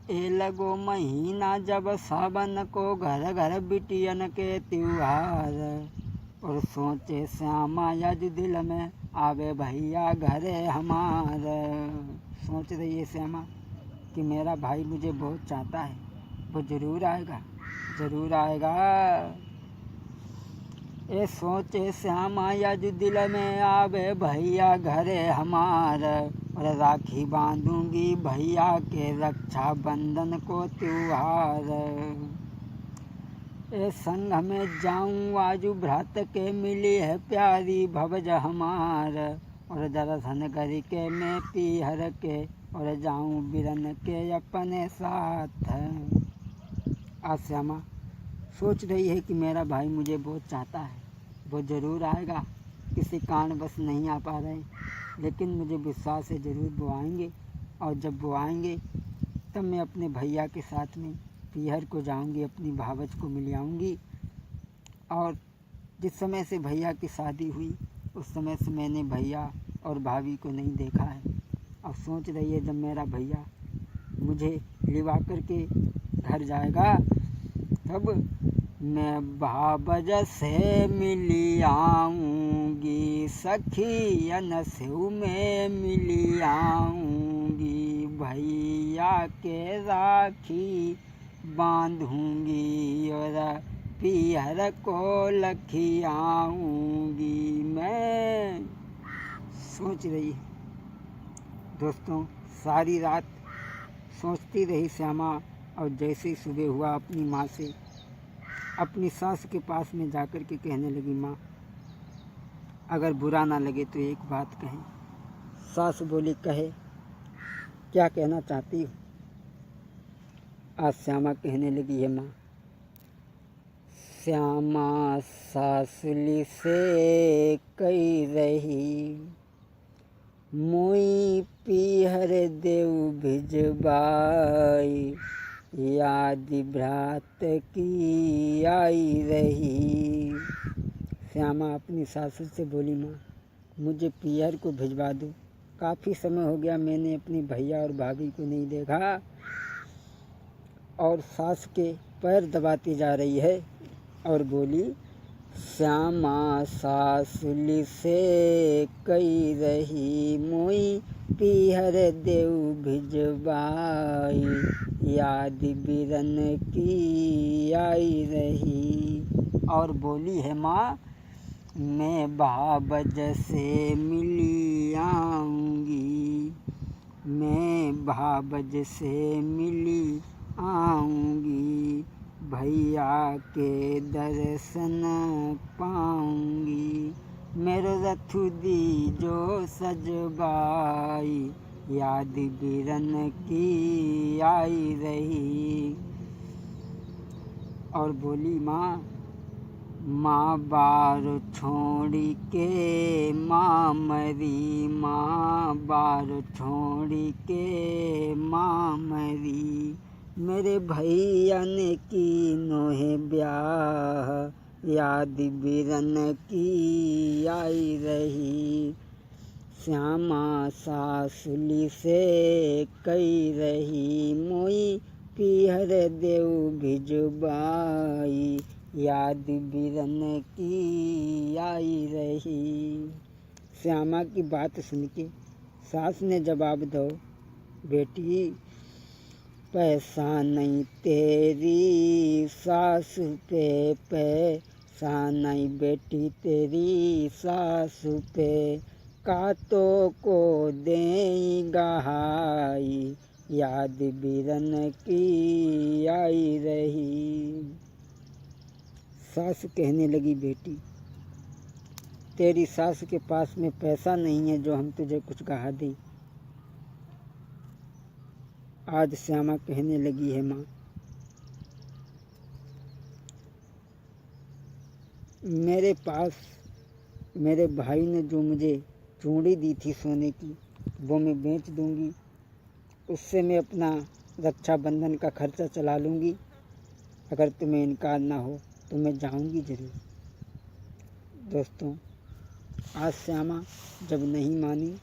ए लगो महीना जब सावन को घर घर बिटियन के त्योहार, और सोचे श्यामा यज दिल में आवे भैया घरे हमार। सोच रही है श्यामा कि मेरा भाई मुझे बहुत चाहता है, वो ज़रूर आएगा, ज़रूर आएगा। ए सोचे श्यामा यज दिल में आवे भैया घरे हमार, और राखी बांधूंगी भैया के रक्षा बंधन को त्योहार। ए संग में जाऊं आजू भ्रात के मिली है प्यारी भवज हमार, और दर्शन करके मैं पीहर के और जाऊं बिरन के अपने साथ। आज श्यामा सोच रही है कि मेरा भाई मुझे बहुत चाहता है, वो ज़रूर आएगा, किसी कारणवश नहीं आ पा रहे, लेकिन मुझे विश्वास है ज़रूर वो आएंगे। और जब वो आएंगे तब मैं अपने भैया के साथ में पीहर को जाऊंगी, अपनी भावज को मिल आऊँगी। और जिस समय से भैया की शादी हुई उस समय से मैंने भैया और भाभी को नहीं देखा है। अब सोच रही है जब मेरा भैया मुझे लिवा करके घर जाएगा तब मैं भावज से मिली आऊँगी, सखियन से में मिली आऊँगी, भैया के राखी बांधूंगी और पीहर को लखी आऊँगी मैं। सोच रही दोस्तों, सारी रात सोचती रही श्यामा, और जैसे ही सुबह हुआ अपनी माँ से, अपनी सास के पास में जाकर के कहने लगी, माँ अगर बुरा ना लगे तो एक बात कहें। सास बोली, कहे, क्या कहना चाहती हो? आज श्यामा कहने लगी है, माँ श्यामा सासली से कही रही, मोई पीहर देव भिजबाई, याद भ्रात की आई रही। श्यामा अपनी सासू से बोली, माँ मुझे पीहर को भिजवा दो, काफ़ी समय हो गया मैंने अपने भैया और भाभी को नहीं देखा। और सास के पैर दबाती जा रही है और बोली, श्यामा सासुली से कही रही, मोई पीहर देव भिजवाई, याद बिरन की आई रही। और बोली है, माँ मैं भावज से मिली आऊँगी, मैं भावज से मिली आऊँगी, भैया के दर्शन पाऊँगी, मेरे रथु दी जो सजबाई, याद बिरन की आई रही। और बोली, माँ बार छोड़ी के माँ मरी, माँ बार छोड़ी के माँ मरी, मेरे भैया ने की नोहे ब्याह, याद बिरन की आई रही। श्यामा सासुली से कही रही, मोई पीहर देव भिजबाई, याद बिरन की आई रही। श्यामा की बात सुन के सास ने जवाब दो, बेटी पैसा नहीं तेरी सास पे, पैसा नहीं बेटी तेरी सास पे, कातों को देगा हाई, याद बिरन की आई रही। सास कहने लगी, बेटी तेरी सास के पास में पैसा नहीं है जो हम तुझे कुछ कहा दें। आज श्यामा कहने लगी है, माँ मेरे पास मेरे भाई ने जो मुझे चूड़ी दी थी सोने की, वो मैं बेच दूंगी, उससे मैं अपना रक्षाबंधन का खर्चा चला लूँगी। अगर तुम्हें इनकार ना हो तो मैं जाऊँगी ज़रूर। दोस्तों, आज श्यामा जब नहीं मानी,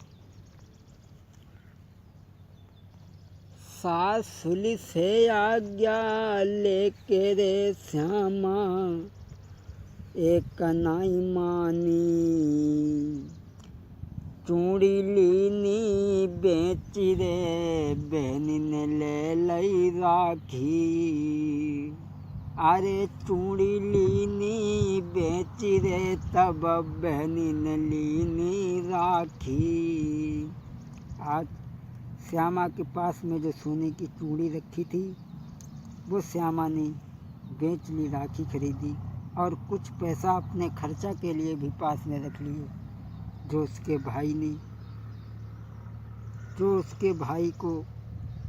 सासुली से आज्ञा लेके रे श्यामा एक नाई मानी, चूड़ी लीनी बेची रे बहनी ने ले लई राखी। अरे चूड़ी लीनी बेची रे तब बहनी ने लीनी राखी। आज श्यामा के पास में जो सोने की चूड़ी रखी थी वो श्यामा ने बेच ली, राखी खरीदी और कुछ पैसा अपने खर्चा के लिए भी पास में रख लिए। जो उसके भाई को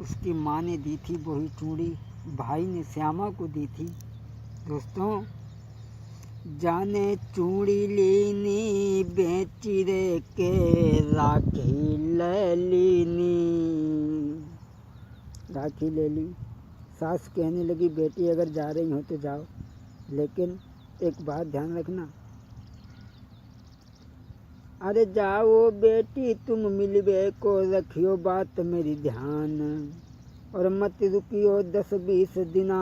उसकी माँ ने दी थी वही चूड़ी भाई ने श्यामा को दी थी। दोस्तों, जाने चूड़ी लीनी बेची रे के राखी ले लीनी। राखी ले ली। सास कहने लगी बेटी अगर जा रही हो तो जाओ, लेकिन एक बात ध्यान रखना। अरे जाओ बेटी तुम मिलबे को रखियो बात मेरी ध्यान, और मत रुकियो 10-20 दिना,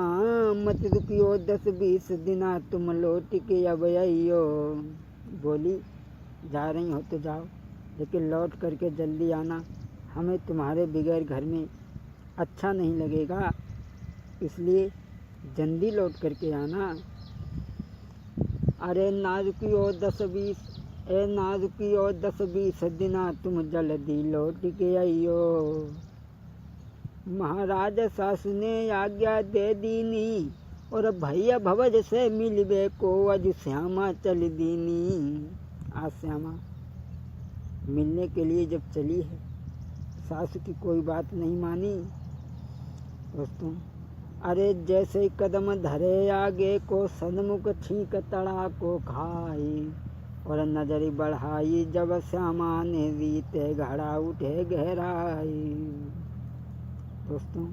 मत रुकियो 10-20 दिना तुम लौट के अब आइयो। बोली जा रही हो तो जाओ, लेकिन लौट करके जल्दी आना, हमें तुम्हारे बगैर घर में अच्छा नहीं लगेगा, इसलिए जल्दी लौट करके आना। अरे ना रुकियो 10-20 दिना तुम जल्दी लौट के आइयो। महाराज सासु ने आज्ञा दे दीनी, और भैया भवज से मिलबे को आज श्यामा चल दीनी। आज श्यामा मिलने के लिए जब चली है, सासु की कोई बात नहीं मानी। दोस्तों, अरे जैसे कदम धरे आगे को सन्मुख ठीक तड़ा को खाई, और नजरी बढ़ाई जब श्यामा ने रीते घड़ा उठे गहराई। दोस्तों,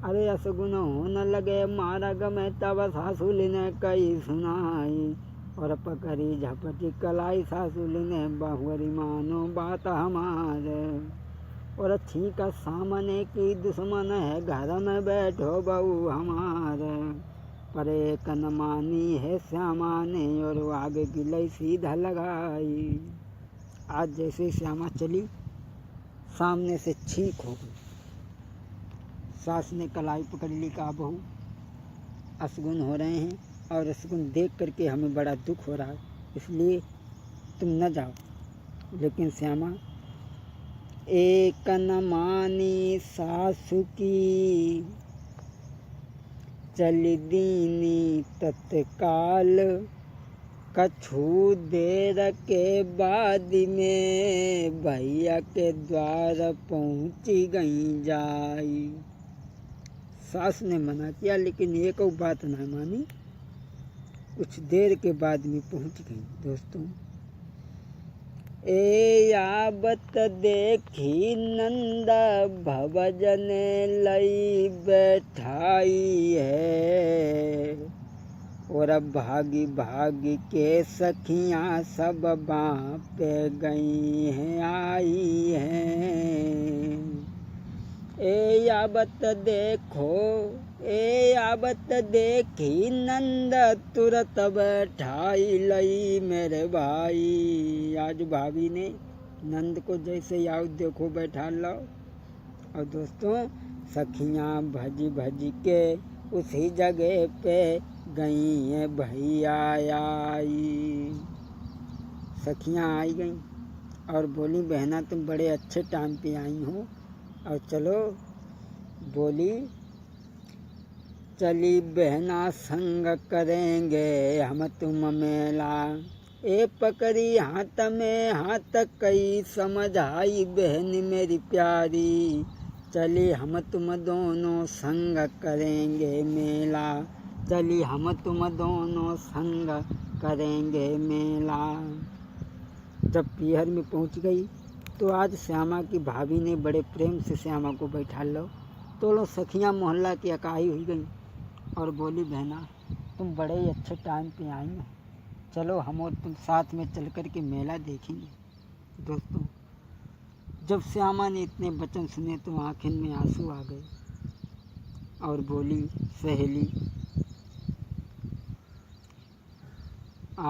अरे असगुन होने लगे मार्ग में तब सासुल ने कही सुनाई, और पकड़ी झपटी कलाई सासुल ने बहुरी मानो बात हमारे। और ठीक सामने की दुश्मन है घर में बैठो बहू हमारे, पर एक न मानी है श्यामा ने और आगे गिलाई सीधा लगाई। आज जैसे श्यामा चली सामने से छींक हो गई। सास ने कलाई पकड़ ली, कहा बहू असगुन हो रहे हैं और असगुन देख करके हमें बड़ा दुख हो रहा है, इसलिए तुम न जाओ। लेकिन श्यामा एक न मानी सासु की, चली दीनी तत्काल, कछु देर के बाद में भैया के द्वार पहुँची गई जाई। सास ने मना किया, लेकिन एक बात ना मानी, कुछ देर के बाद में पहुँच गई। दोस्तों, ए आबत देखी नंदा भवजन लई बैठाई है, और भागी भागी के सखियाँ सब बाँ पे गई हैं आई हैं। ए आबत देखी नंद तुरत बैठाई लई मेरे भाई। आज भाभी ने नंद को जैसे आओ देखो बैठा लाओ। और दोस्तों, सखियाँ भज भज के उसी जगह पे गई हैं भैया आई। सखियाँ आई गईं और बोली बहना तुम बड़े अच्छे टाइम पे आई हो, और चलो। बोली चली बहना संग करेंगे हम तुम मेला, ए पकड़ी हाथ में हाथ कई समझ आई बहन मेरी प्यारी, चली हम तुम दोनों संग करेंगे मेला, चली हम तुम दोनों संग करेंगे मेला। जब पीहर में पहुंच गई तो आज श्यामा की भाभी ने बड़े प्रेम से श्यामा को बैठा लो। तो लो सखियाँ मोहल्ला की इकाई हुई गई और बोली बहना तुम बड़े ही अच्छे टाइम पे आई हो, चलो हम और तुम साथ में चल कर के मेला देखेंगे। दोस्तों, जब श्यामा ने इतने वचन सुने तो आँखों में आंसू आ गए। और बोली सहेली,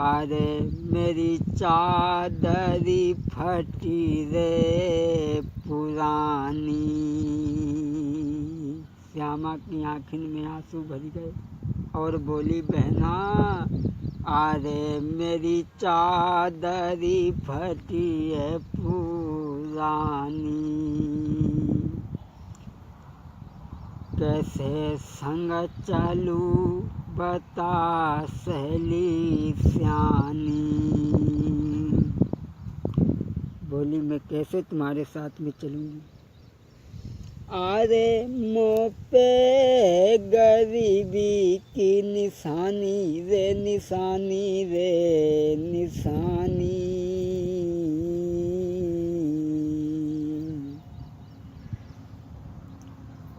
अरे मेरी चादरी फटी रे पुरानी। श्यामा की आँखों में आंसू भर गए और बोली बहना, अरे मेरी चादरी फटी है पुरानी, कैसे संग चलूं बता सहेली सियानी। बोली मैं कैसे तुम्हारे साथ में चलूँगी, अरे मुँह पे गरीबी की निशानी रे निशानी रे निशानी,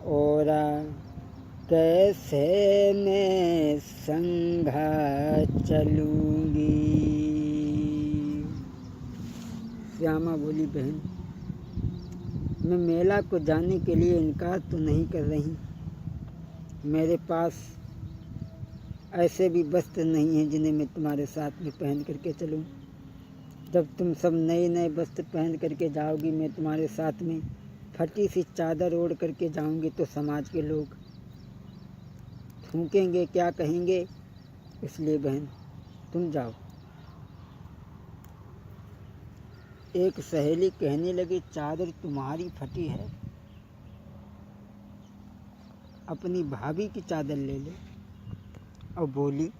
और कैसे मैं संग चलूँगी। श्यामा बोली बहन, मैं मेला को जाने के लिए इनकार तो नहीं कर रही, मेरे पास ऐसे भी वस्त्र नहीं हैं जिन्हें मैं तुम्हारे साथ में पहन करके चलूँ। जब तुम सब नए नए वस्त्र पहन करके जाओगी, मैं तुम्हारे साथ में फटी सी चादर ओढ़ करके जाऊंगी तो समाज के लोग थूकेंगे, क्या कहेंगे। इसलिए बहन तुम जाओ। एक सहेली कहने लगी, चादर तुम्हारी फटी है, अपनी भाभी की चादर ले लो। और बोली